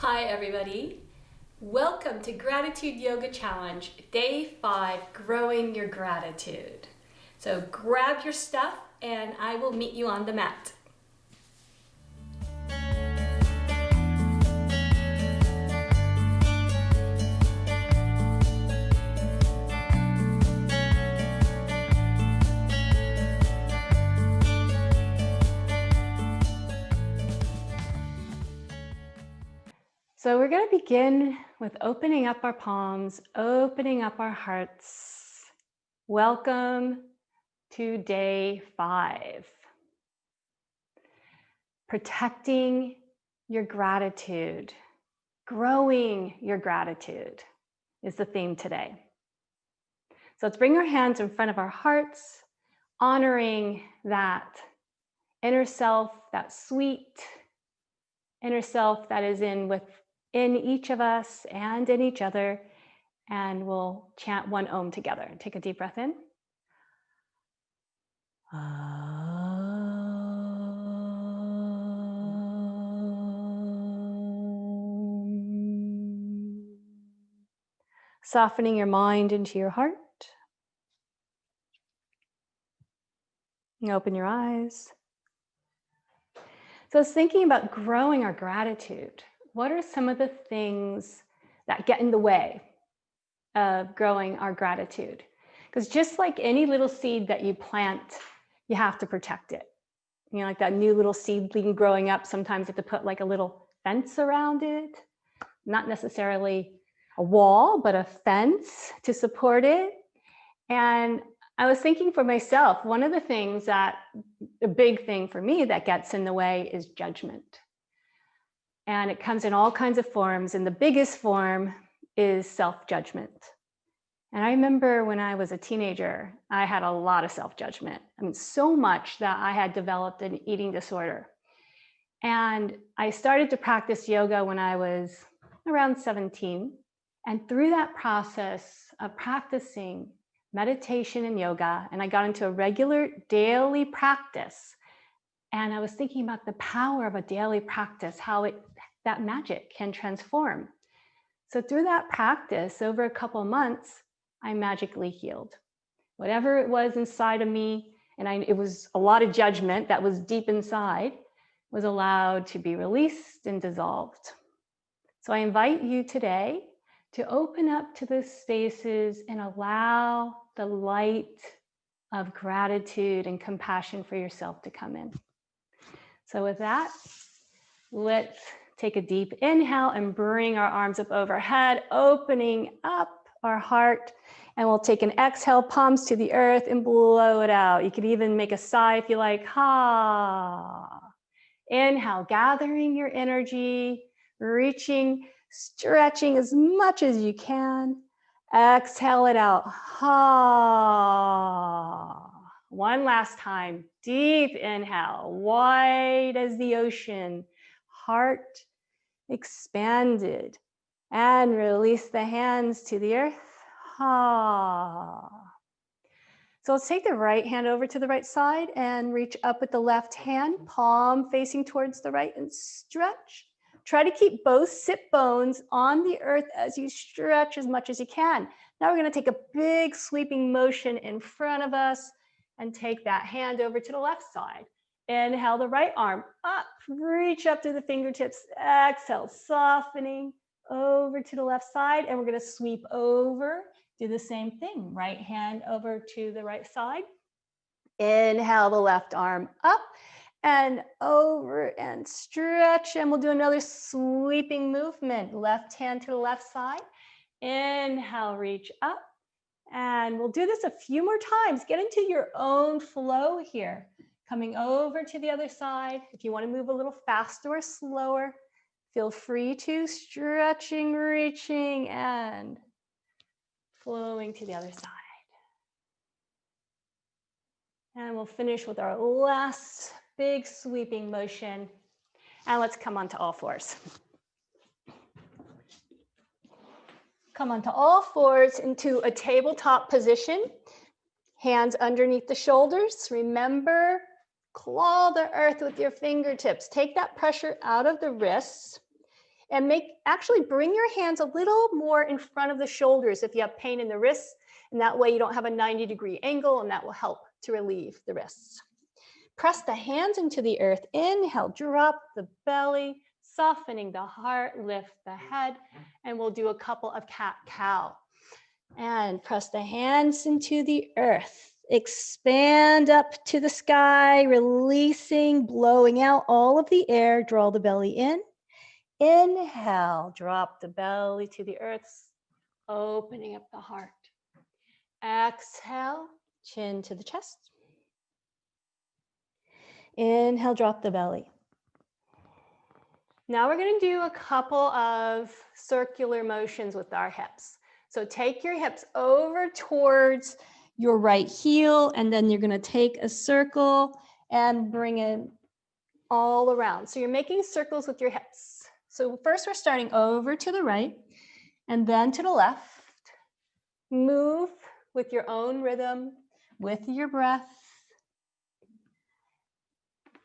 Hi everybody, welcome to Gratitude Yoga Challenge, Day 5, Growing Your Gratitude. So grab your stuff and I will meet you on the mat. So we're going to begin with opening up our palms, opening up our hearts. Welcome to Day 5. Protecting your gratitude, growing your gratitude is the theme today. So let's bring our hands in front of our hearts, honoring that inner self, that sweet inner self that is in each of us and in each other, and we'll chant one Om together. Take a deep breath in. Softening your mind into your heart. And open your eyes. So I was thinking about growing our gratitude. What are some of the things that get in the way of growing our gratitude? Because just like any little seed that you plant, you have to protect it. You know, like that new little seedling growing up, sometimes you have to put like a little fence around it. Not necessarily a wall, but a fence to support it. And I was thinking for myself, one of the things a big thing for me that gets in the way is judgment. And it comes in all kinds of forms. And the biggest form is self-judgment. And I remember when I was a teenager, I had a lot of self-judgment. I mean, so much that I had developed an eating disorder. And I started to practice yoga when I was around 17. And through that process of practicing meditation and yoga, and I got into a regular daily practice. And I was thinking about the power of a daily practice, how that magic can transform. So through that practice, over a couple of months, I magically healed. Whatever it was inside of me, and it was a lot of judgment that was deep inside, was allowed to be released and dissolved. So I invite you today to open up to those spaces and allow the light of gratitude and compassion for yourself to come in. So with that, let's take a deep inhale and bring our arms up overhead, opening up our heart. And we'll take an exhale, palms to the earth, and blow it out. You could even make a sigh if you like. Ha. Inhale, gathering your energy, reaching, stretching as much as you can. Exhale it out. Ha. One last time. Deep inhale, wide as the ocean. Heart expanded. And release the hands to the earth. Ha. So let's take the right hand over to the right side and reach up with the left hand, palm facing towards the right, and stretch. Try to keep both sit bones on the earth as you stretch as much as you can. Now we're going to take a big sweeping motion in front of us and take that hand over to the left side. Inhale the right arm up, reach up to the fingertips. Exhale, softening over to the left side, and we're going to sweep over. Do the same thing. Right hand over to the right side. Inhale the left arm up and over and stretch. And we'll do another sweeping movement. Left hand to the left side. Inhale, reach up. And we'll do this a few more times. Get into your own flow here. Coming over to the other side. If you want to move a little faster or slower, feel free to. Stretching, reaching, and flowing to the other side. And we'll finish with our last big sweeping motion. And let's come onto all fours. Come onto all fours into a tabletop position. Hands underneath the shoulders. Remember, claw the earth with your fingertips. Take that pressure out of the wrists. And actually bring your hands a little more in front of the shoulders if you have pain in the wrists, and that way you don't have a 90-degree angle, and that will help to relieve the wrists. Press the hands into the earth. Inhale, drop the belly, softening the heart, lift the head, and we'll do a couple of cat-cow. And press the hands into the earth. Expand up to the sky, releasing, blowing out all of the air. Draw the belly in. Inhale, drop the belly to the earth, opening up the heart. Exhale, chin to the chest. Inhale, drop the belly. Now we're going to do a couple of circular motions with our hips. So take your hips over towards your right heel, and then you're going to take a circle and bring it all around. So you're making circles with your hips. So first we're starting over to the right and then to the left. Move with your own rhythm, with your breath.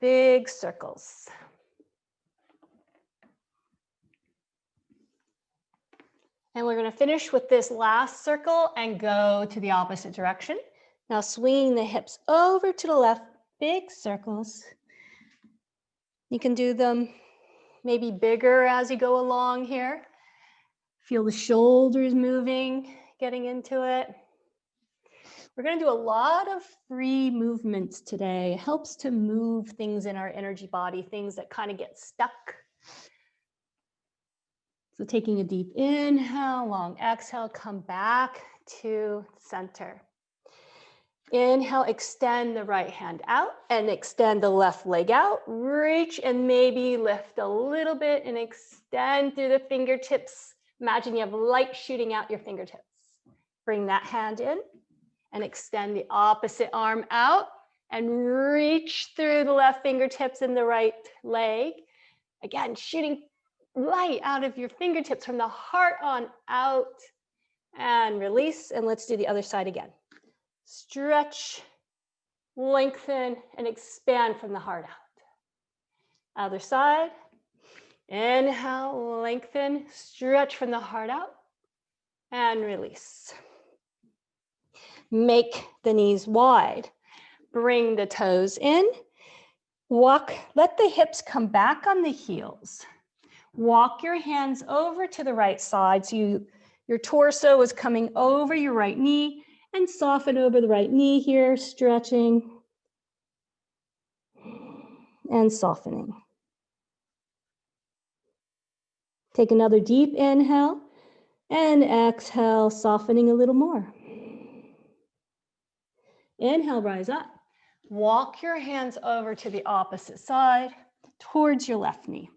Big circles. And we're going to finish with this last circle and go to the opposite direction. Now swinging the hips over to the left, big circles. You can do them maybe bigger as you go along here. Feel the shoulders moving, getting into it. We're going to do a lot of free movements today. It helps to move things in our energy body, things that kind of get stuck. So taking a deep inhale, long exhale, come back to center. Inhale, extend the right hand out and extend the left leg out. Reach and maybe lift a little bit and extend through the fingertips. Imagine you have light shooting out your fingertips. Bring that hand in and extend the opposite arm out and reach through the left fingertips and the right leg. Again, shooting light out of your fingertips from the heart on out, and release. And let's do the other side again. Stretch, lengthen, and expand from the heart out. Other side. Inhale, lengthen, stretch from the heart out, and release. Make the knees wide. Bring the toes in. Walk, let the hips come back on the heels. Walk your hands over to the right side so your torso is coming over your right knee, and soften over the right knee here, stretching and softening. Take another deep inhale and exhale, softening a little more. Inhale, rise up. Walk your hands over to the opposite side towards your left knee.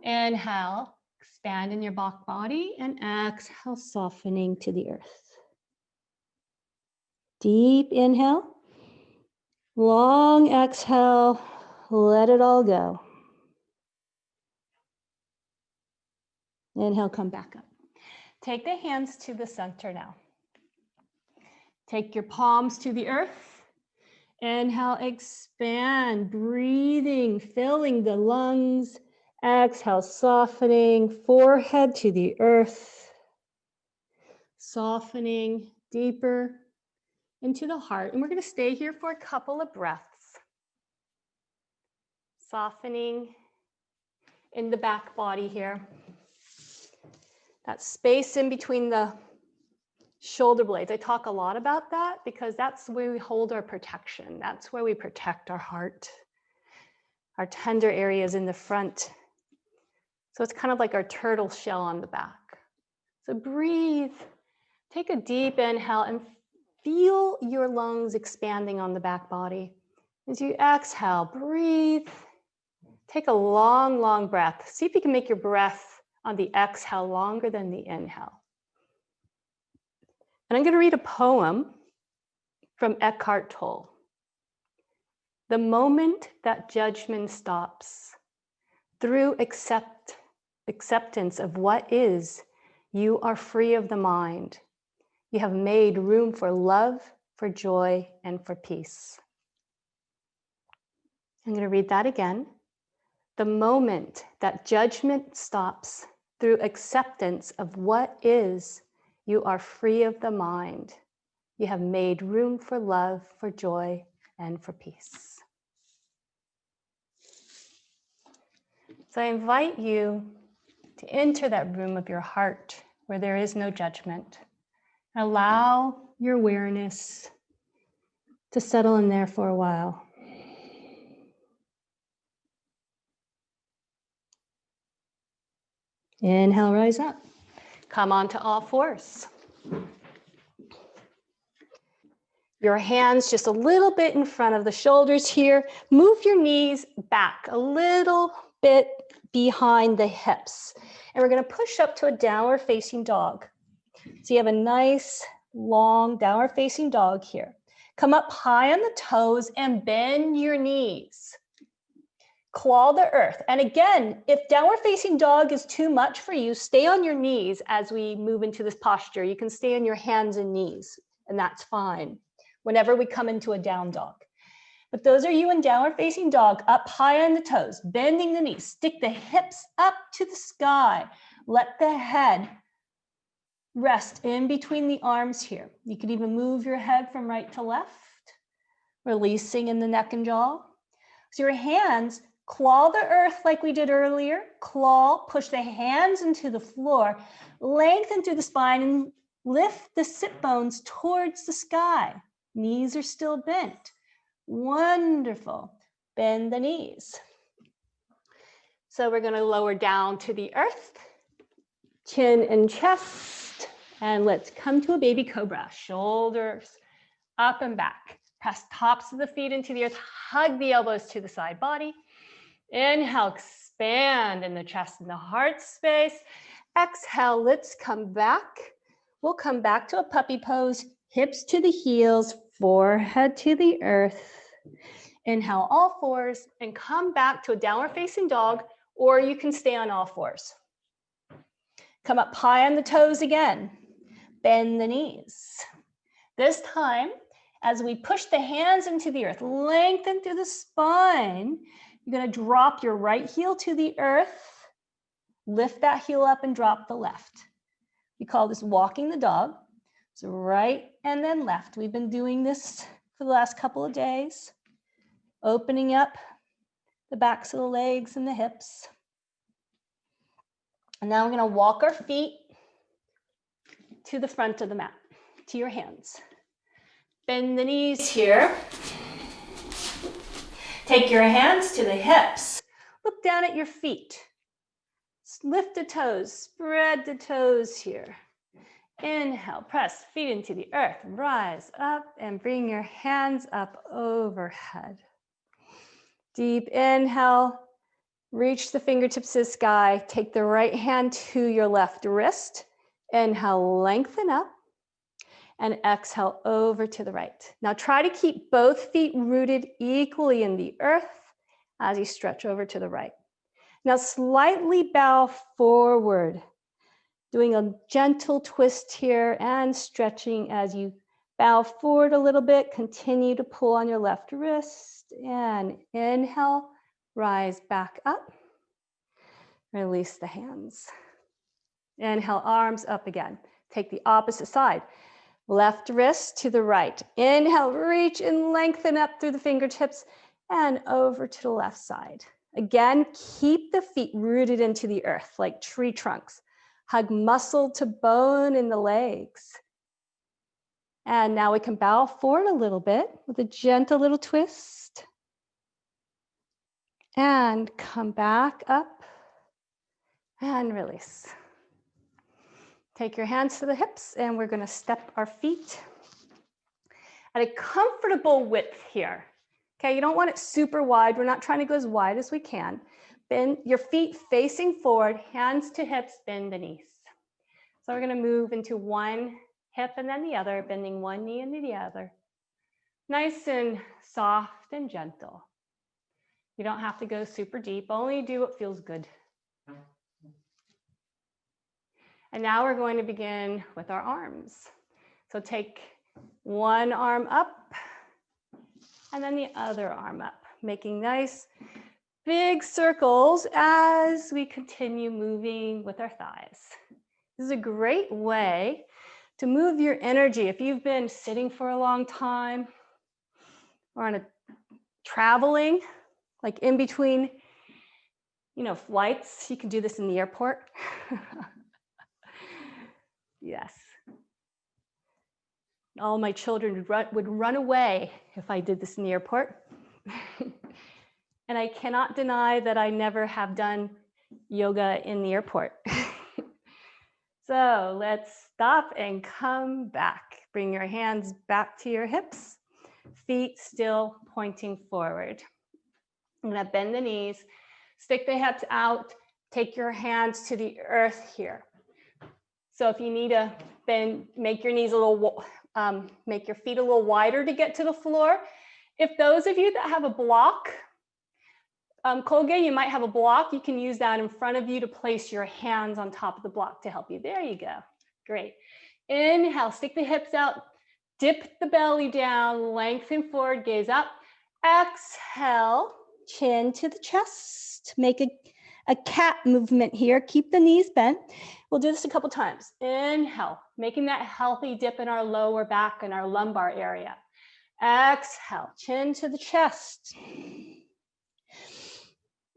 Inhale, expand in your back body, and exhale, softening to the earth. Deep inhale, long exhale, let it all go. Inhale, come back up. Take the hands to the center now. Take your palms to the earth. Inhale, expand, breathing, filling the lungs. Exhale, softening, forehead to the earth. Softening deeper into the heart. And we're going to stay here for a couple of breaths. Softening in the back body here. That space in between the shoulder blades. I talk a lot about that because that's where we hold our protection. That's where we protect our heart. Our tender areas in the front. So it's kind of like our turtle shell on the back. So breathe. Take a deep inhale and feel your lungs expanding on the back body. As you exhale, breathe. Take a long, long breath. See if you can make your breath on the exhale longer than the inhale. And I'm going to read a poem from Eckhart Tolle. The moment that judgment stops, through acceptance of what is, you are free of the mind. You have made room for love, for joy, and for peace. I'm going to read that again. The moment that judgment stops, through acceptance of what is, you are free of the mind. You have made room for love, for joy, and for peace. So I invite you to enter that room of your heart where there is no judgment. Allow your awareness to settle in there for a while. Inhale, rise up. Come onto all fours. Your hands just a little bit in front of the shoulders here. Move your knees back a little bit behind the hips. And we're going to push up to a downward facing dog. So you have a nice long downward facing dog here. Come up high on the toes and bend your knees. Claw the earth. And again, if downward facing dog is too much for you, stay on your knees as we move into this posture. You can stay on your hands and knees, and that's fine whenever we come into a down dog. But those are you in downward facing dog, up high on the toes, bending the knees, stick the hips up to the sky. Let the head rest in between the arms here. You can even move your head from right to left, releasing in the neck and jaw. So your hands claw the earth like we did earlier. Claw, push the hands into the floor, lengthen through the spine and lift the sit bones towards the sky. Knees are still bent. Wonderful. Bend the knees. So we're going to lower down to the earth, chin and chest, and let's come to a baby cobra. Shoulders up and back. Press tops of the feet into the earth. Hug the elbows to the side body. Inhale, expand in the chest and the heart space. Exhale, let's come back. We'll come back to a puppy pose. Hips to the heels, forehead to the earth. Inhale, all fours, and come back to a downward facing dog, or you can stay on all fours. Come up high on the toes again. Bend the knees. This time, as we push the hands into the earth, lengthen through the spine, you're going to drop your right heel to the earth, lift that heel up and drop the left. We call this walking the dog. So right and then left. We've been doing this for the last couple of days, opening up the backs of the legs and the hips. And now we're going to walk our feet to the front of the mat, to your hands. Bend the knees here. Take your hands to the hips. Look down at your feet. Lift the toes, spread the toes here. Inhale, press feet into the earth, rise up and bring your hands up overhead. Deep inhale, reach the fingertips to the sky. Take the right hand to your left wrist. Inhale, lengthen up. And exhale over to the right. Now try to keep both feet rooted equally in the earth as you stretch over to the right. Now slightly bow forward, doing a gentle twist here and stretching as you bow forward a little bit. Continue to pull on your left wrist and inhale, rise back up. Release the hands. Inhale, arms up again. Take the opposite side. Left wrist to the right. Inhale, reach and lengthen up through the fingertips and over to the left side. Again, keep the feet rooted into the earth like tree trunks. Hug muscle to bone in the legs. And now we can bow forward a little bit with a gentle little twist. And come back up and release. Take your hands to the hips and we're going to step our feet at a comfortable width here. Okay, you don't want it super wide. We're not trying to go as wide as we can. Bend your feet facing forward, hands to hips, bend the knees. So we're going to move into one hip and then the other, bending one knee into the other. Nice and soft and gentle. You don't have to go super deep, only do what feels good. And now we're going to begin with our arms. So take one arm up and then the other arm up, making nice big circles as we continue moving with our thighs. This is a great way to move your energy. If you've been sitting for a long time or on a traveling, like in between, flights, you can do this in the airport. Yes. All my children would run away if I did this in the airport. And I cannot deny that I never have done yoga in the airport. So let's stop and come back. Bring your hands back to your hips, feet still pointing forward. I'm gonna bend the knees, stick the hips out, take your hands to the earth here. So if you need to bend, make your knees make your feet a little wider to get to the floor. If those of you that have a block, Kolge, you might have a block. You can use that in front of you to place your hands on top of the block to help you. There you go. Great. Inhale, stick the hips out, dip the belly down, lengthen forward, gaze up. Exhale, chin to the chest. Make a cat movement here. Keep the knees bent. We'll do this a couple times. Inhale, making that healthy dip in our lower back and our lumbar area. Exhale, chin to the chest.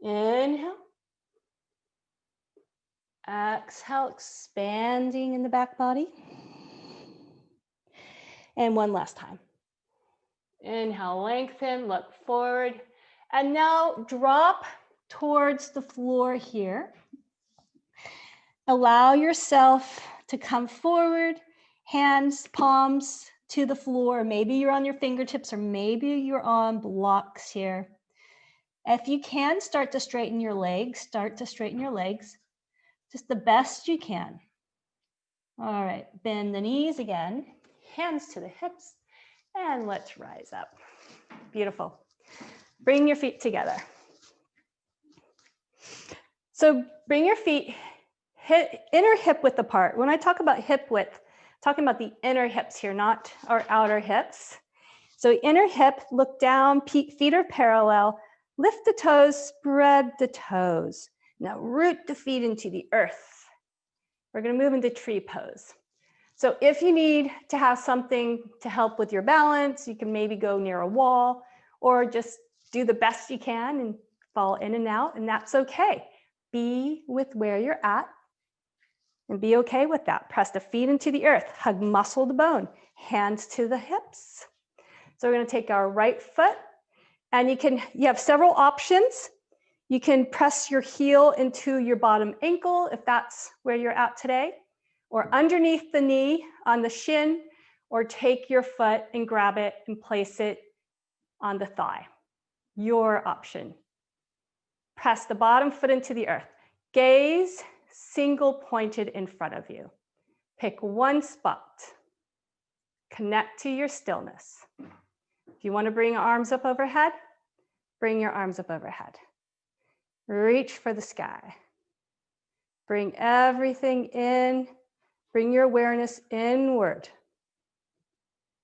Inhale. Exhale, expanding in the back body. And one last time. Inhale, lengthen, look forward. And now drop towards the floor here. Allow yourself to come forward, hands, palms to the floor. Maybe you're on your fingertips or maybe you're on blocks here. If you can, start to straighten your legs. Just the best you can. All right, bend the knees again, hands to the hips, and let's rise up. Beautiful. Bring your feet together. So bring your feet inner hip width apart. When I talk about hip width, I'm talking about the inner hips here, not our outer hips. So inner hip, look down, feet are parallel, lift the toes, spread the toes. Now root the feet into the earth. We're gonna move into tree pose. So if you need to have something to help with your balance, you can maybe go near a wall or just do the best you can and fall in and out, and that's okay. Be with where you're at and be okay with that. Press the feet into the earth, hug muscle to bone, hands to the hips. So we're gonna take our right foot, and you have several options. You can press your heel into your bottom ankle if that's where you're at today, or underneath the knee on the shin, or take your foot and grab it and place it on the thigh. Your option. Press the bottom foot into the earth. Gaze single pointed in front of you. Pick one spot. Connect to your stillness. If you want to bring your arms up overhead, bring your arms up overhead. Reach for the sky. Bring everything in. Bring your awareness inward.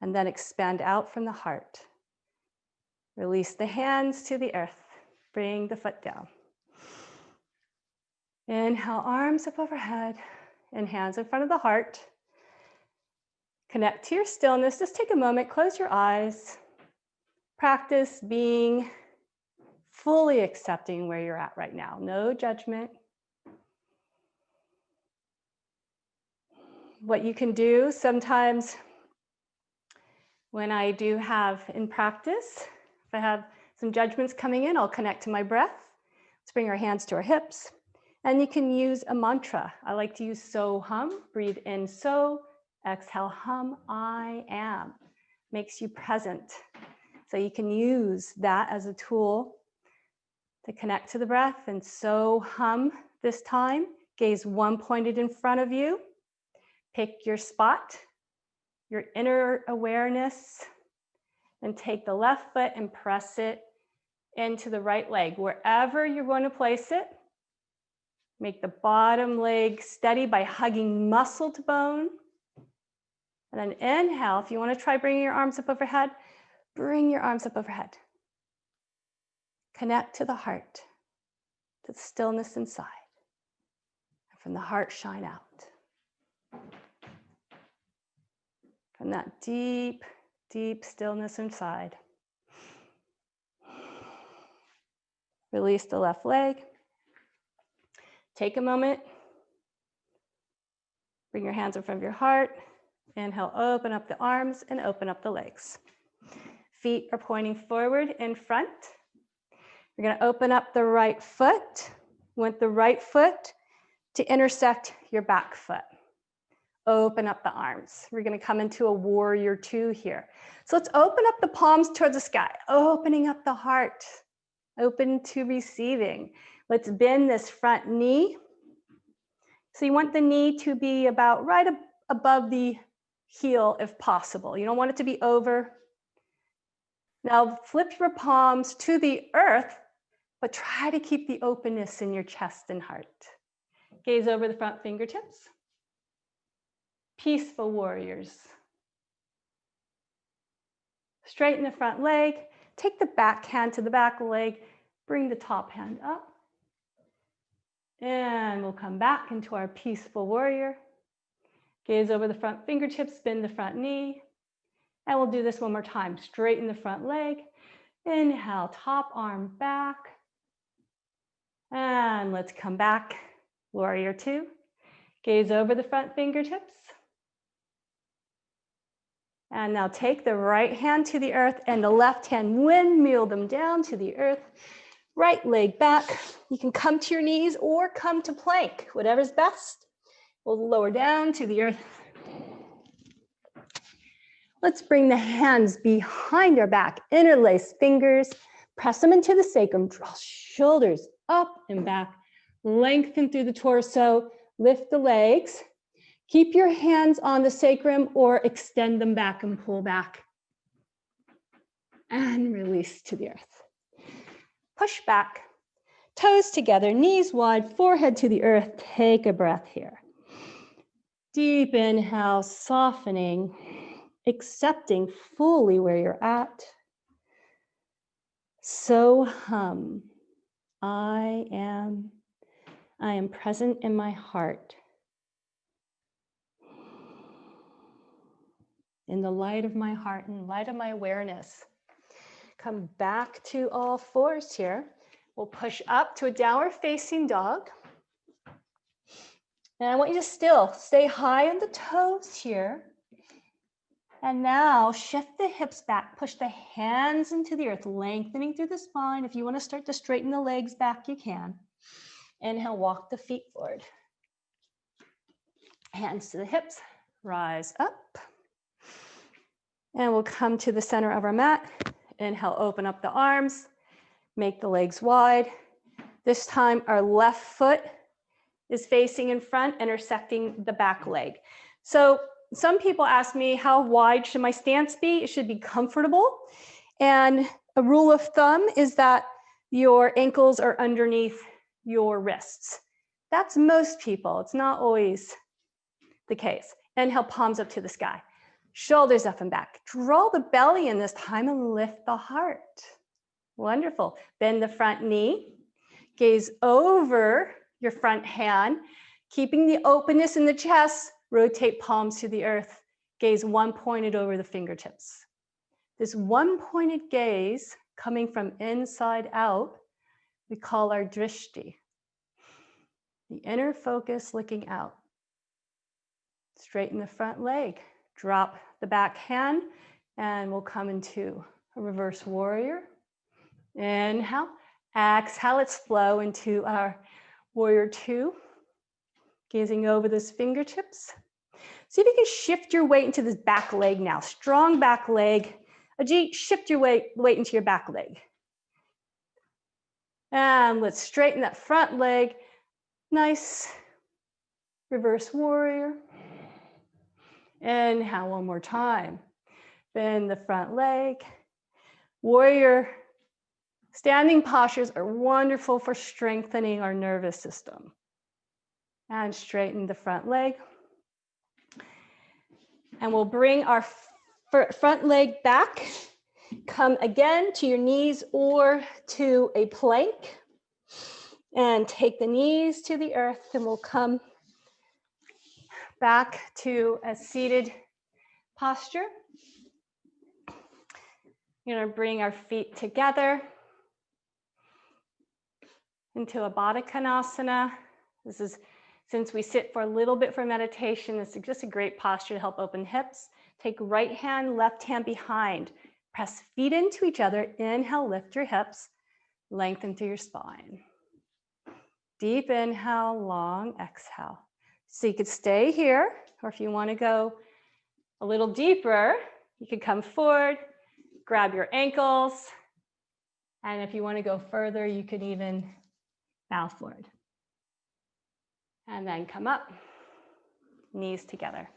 And then expand out from the heart. Release the hands to the earth. Bring the foot down. Inhale, arms up overhead and hands in front of the heart. Connect to your stillness. Just take a moment, close your eyes. Practice being fully accepting where you're at right now. No judgment. What you can do sometimes when I do have in practice, if I have some judgments coming in, I'll connect to my breath. Let's bring our hands to our hips. And you can use a mantra. I like to use so hum. Breathe in so, exhale hum, I am. Makes you present. So you can use that as a tool to connect to the breath. And so hum this time. Gaze one pointed in front of you. Pick your spot, your inner awareness, and take the left foot and press it into the right leg. Wherever you're going to place it, make the bottom leg steady by hugging muscle to bone. And then inhale, if you want to try bringing your arms up overhead, bring your arms up overhead. Connect to the heart. to the stillness inside. And from the heart, shine out. From that deep, deep stillness inside. Release the left leg. Take a moment. Bring your hands in front of your heart. Inhale, open up the arms and open up the legs. Feet are pointing forward in front. We're going to open up the right foot. You want the right foot to intersect your back foot. Open up the arms. We're going to come into a warrior two here. So let's open up the palms towards the sky, opening up the heart, open to receiving. Let's bend this front knee. So you want the knee to be about right above the heel if possible. You don't want it to be over. Now flip your palms to the earth, but try to keep the openness in your chest and heart. Gaze over the front fingertips. Peaceful warriors. Straighten the front leg. Take the back hand to the back leg. Bring the top hand up. And we'll come back into our peaceful warrior. Gaze over the front fingertips, bend the front knee. And we'll do this one more time. Straighten the front leg. Inhale, top arm back. And let's come back. Warrior two. Gaze over the front fingertips. And now take the right hand to the earth and the left hand, windmill them down to the earth. Right leg back. You can come to your knees or come to plank, whatever's best. We'll lower down to the earth. Let's bring the hands behind our back, interlace fingers, press them into the sacrum, draw shoulders up and back, lengthen through the torso, lift the legs. Keep your hands on the sacrum or extend them back and pull back. And release to the earth. Push back, toes together, knees wide, forehead to the earth. Take a breath here. Deep inhale, softening, accepting fully where you're at. So hum. I am present in my heart. In the light of my heart and light of my awareness. Come back to all fours here. We'll push up to a downward facing dog. And I want you to still stay high on the toes here. And now shift the hips back, push the hands into the earth, lengthening through the spine. If you want to start to straighten the legs back, you can. Inhale, walk the feet forward. Hands to the hips, rise up. And we'll come to the center of our mat. Inhale, open up the arms, make the legs wide. This time our left foot is facing in front, intersecting the back leg. So some people ask me, how wide should my stance be? It should be comfortable. And a rule of thumb is that your ankles are underneath your wrists. That's most people. It's not always the case. Inhale, palms up to the sky. Shoulders up and back. Draw the belly in this time and lift the heart. Wonderful. Bend the front knee. Gaze over your front hand. Keeping the openness in the chest, rotate palms to the earth. Gaze one pointed over the fingertips. This one pointed gaze coming from inside out, we call our drishti. The inner focus looking out. Straighten the front leg. Drop the back hand and we'll come into a reverse warrior. Inhale, exhale, let's flow into our warrior two. Gazing over those fingertips. See if you can shift your weight into this back leg now. Strong back leg. Ajit, shift your weight into your back leg. And let's straighten that front leg. Nice reverse warrior. Inhale one more time. Bend the front leg. Warrior standing postures are wonderful for strengthening our nervous system. And straighten the front leg. And we'll bring our front leg back. Come again to your knees or to a plank. And take the knees to the earth, and we'll come back to a seated posture. You're going to bring our feet together into a Baddha Konasana. This is, since we sit for a little bit for meditation, this is just a great posture to help open hips. Take right hand, left hand behind. Press feet into each other. Inhale, lift your hips. Lengthen through your spine. Deep inhale, long exhale. So you could stay here, or if you want to go a little deeper, you could come forward, grab your ankles, and if you want to go further, you could even bow forward. And then come up, knees together.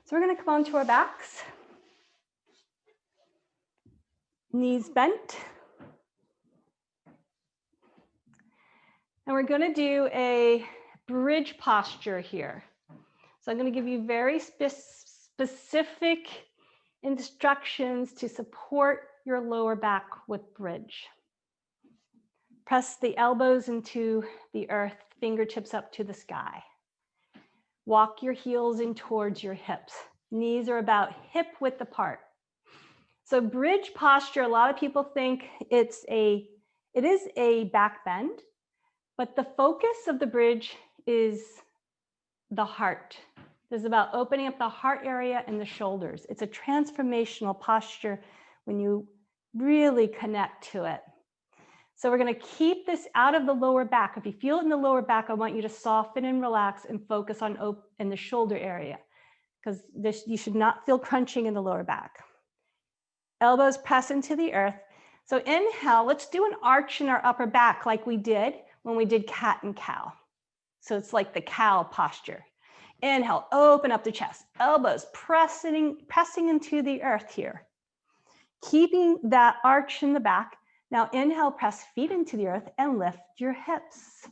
So we're going to come onto our backs, knees bent. And we're going to do a bridge posture here. So I'm going to give you very specific instructions to support your lower back with bridge. Press the elbows into the earth, fingertips up to the sky. Walk your heels in towards your hips. Knees are about hip width apart. So bridge posture, a lot of people think it is a back bend, but the focus of the bridge is the heart. This is about opening up the heart area and the shoulders. It's a transformational posture when you really connect to it. So we're going to keep this out of the lower back. If you feel it in the lower back, I want you to soften and relax and focus on in the shoulder area, because you should not feel crunching in the lower back. Elbows press into the earth. So inhale, let's do an arch in our upper back like we did when we did cat and cow. So it's like the cow posture. Inhale, open up the chest. Elbows pressing into the earth here. Keeping that arch in the back. Now inhale, press feet into the earth and lift your hips.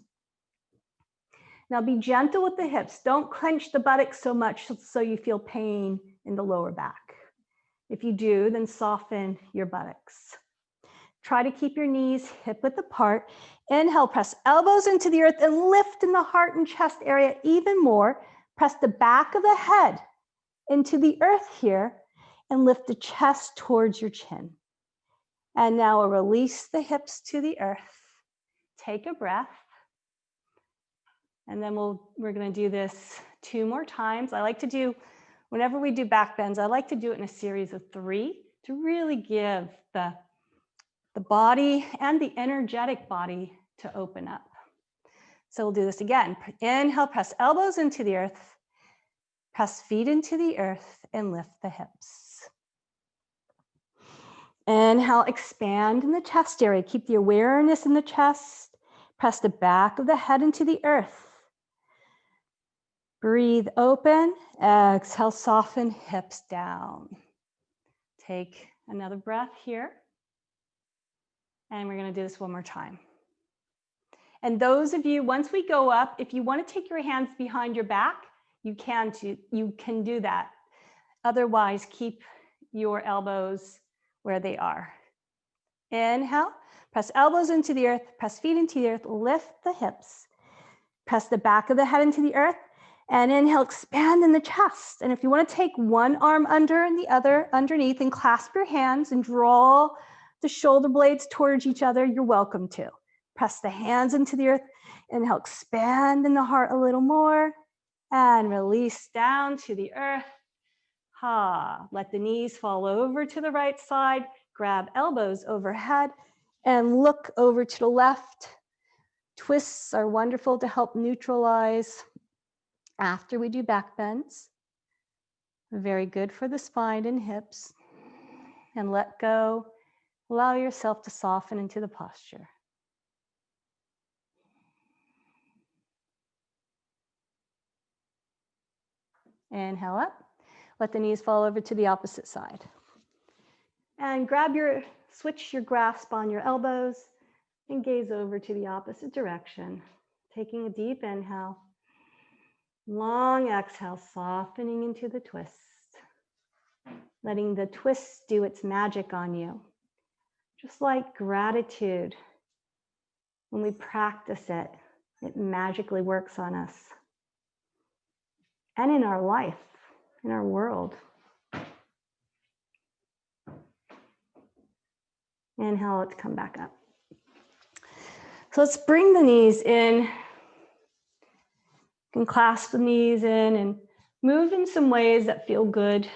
Now be gentle with the hips. Don't clench the buttocks so much so you feel pain in the lower back. If you do, then soften your buttocks. Try to keep your knees hip width apart. Inhale, press elbows into the earth and lift in the heart and chest area even more. Press the back of the head into the earth here and lift the chest towards your chin. And now release the hips to the earth. Take a breath. And then we're going to do this 2 more times. I like to do, whenever we do back bends, I like to do it in a series of 3 to really give the body and the energetic body to open up. So we'll do this again. Inhale, press elbows into the earth. Press feet into the earth and lift the hips. Inhale, expand in the chest area. Keep the awareness in the chest. Press the back of the head into the earth. Breathe open. Exhale, soften hips down. Take another breath here. And we're going to do this one more time. And those of you, once we go up, if you want to take your hands behind your back, you can do that. Otherwise, keep your elbows where they are. Inhale, press elbows into the earth, press feet into the earth, lift the hips. Press the back of the head into the earth, and inhale, expand in the chest. And if you want to take one arm under and the other underneath and clasp your hands and draw the shoulder blades towards each other, you're welcome to. Press the hands into the earth, inhale, expand in the heart a little more, and release down to the earth. Let the knees fall over to the right side, grab elbows overhead, and look over to the left. Twists are wonderful to help neutralize after we do back bends. Very good for the spine and hips. And let go. Allow yourself to soften into the posture. Inhale up. Let the knees fall over to the opposite side. And switch your grasp on your elbows and gaze over to the opposite direction. Taking a deep inhale. Long exhale, softening into the twist. Letting the twist do its magic on you. Just like gratitude. when we practice it, it magically works on us and in our life, in our world. Inhale it to come back up. So let's bring the knees in. You can clasp the knees in and move in some ways that feel good.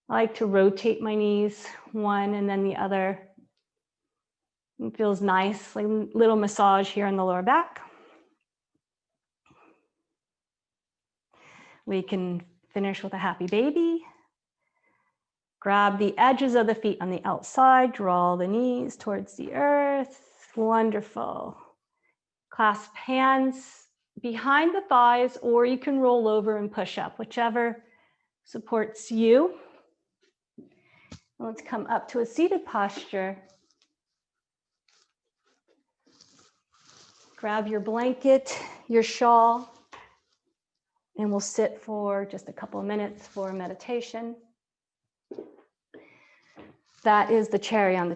I like to rotate my knees, one and then the other. It feels nice, like a little massage here on the lower back. We can finish with a happy baby. Grab the edges of the feet on the outside, draw the knees towards the earth. Wonderful. Clasp hands behind the thighs, or you can roll over and push up, whichever supports you. Let's come up to a seated posture. Grab your blanket, your shawl, and we'll sit for just a couple of minutes for meditation. That is the cherry on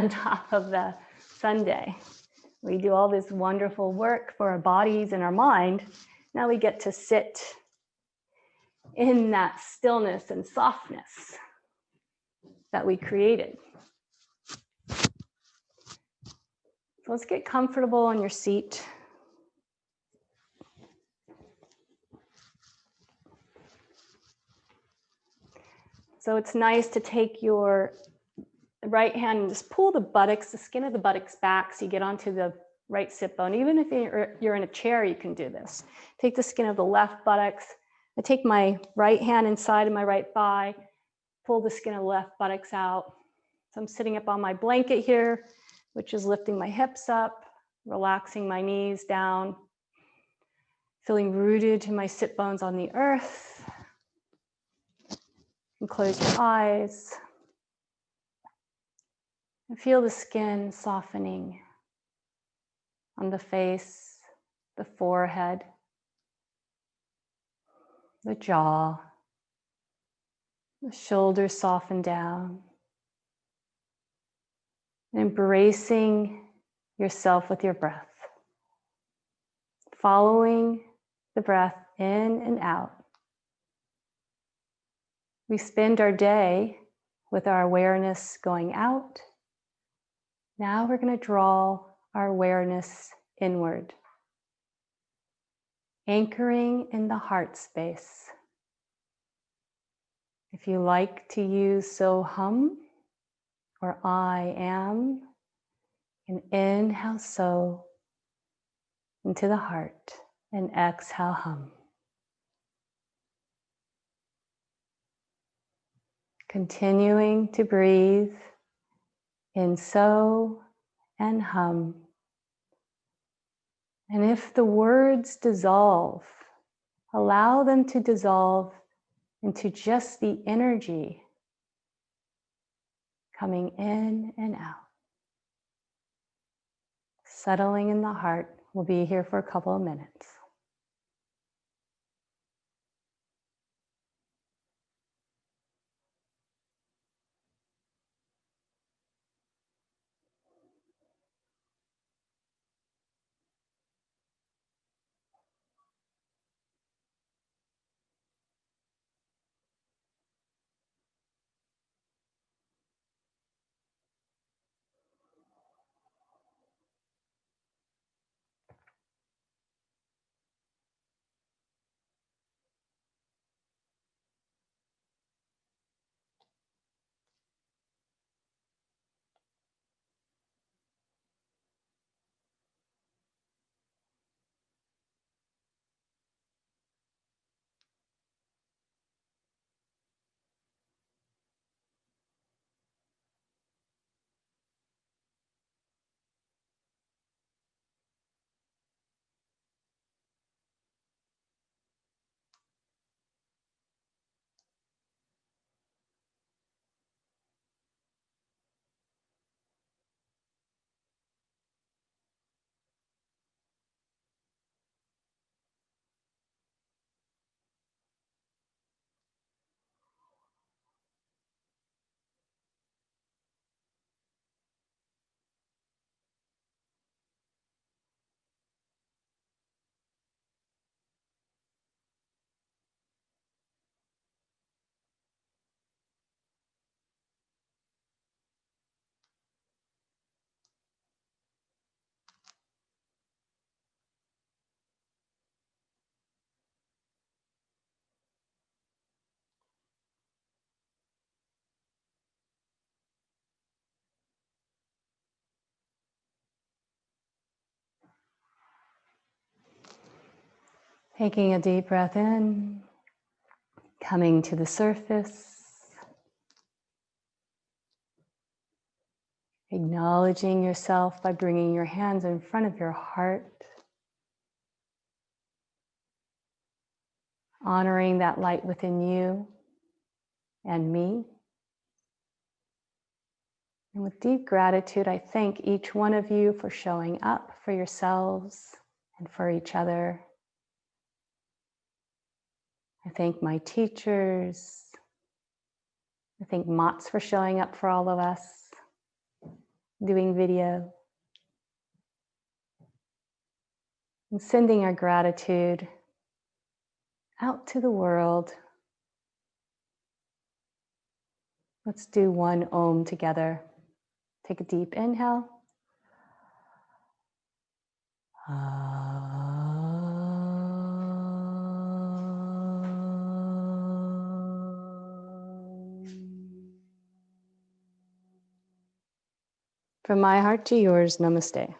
top of the sundae. We do all this wonderful work for our bodies and our mind. Now we get to sit in that stillness and softness that we created. So let's get comfortable on your seat. So it's nice to take your right hand and just pull the buttocks, the skin of the buttocks back so you get onto the right sit bone. Even if you're in a chair, you can do this. Take the skin of the left buttocks. I take my right hand inside of my right thigh, pull the skin of the left buttocks out. So I'm sitting up on my blanket here, which is lifting my hips up, relaxing my knees down, feeling rooted to my sit bones on the earth. And close your eyes. And feel the skin softening on the face, the forehead, the jaw, the shoulders soften down. Embracing yourself with your breath. Following the breath in and out. We spend our day with our awareness going out. Now we're going to draw our awareness inward, anchoring in the heart space. If you like to use so hum or I am, and inhale so into the heart and exhale hum. Continuing to breathe in so and hum. And if the words dissolve, allow them to dissolve into just the energy coming in and out. Settling in the heart. We'll be here for a couple of minutes. Taking a deep breath in, coming to the surface, acknowledging yourself by bringing your hands in front of your heart, honoring that light within you and me. And with deep gratitude, I thank each one of you for showing up for yourselves and for each other. I thank my teachers. I thank Mats for showing up for all of us, doing video. And sending our gratitude out to the world. Let's do one Om together. Take a deep inhale. From my heart to yours, namaste.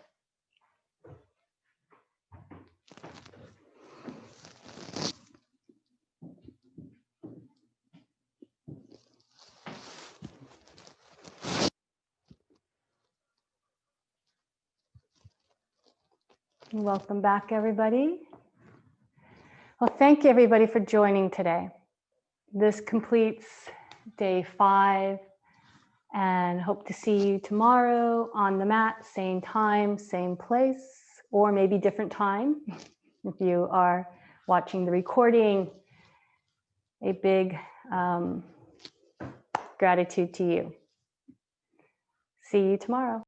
Welcome back, everybody. Well, thank you, everybody, for joining today. This completes day 5, and hope to see you tomorrow on the mat, same time, same place, or maybe different time. If you are watching the recording, a big gratitude to you. See you tomorrow.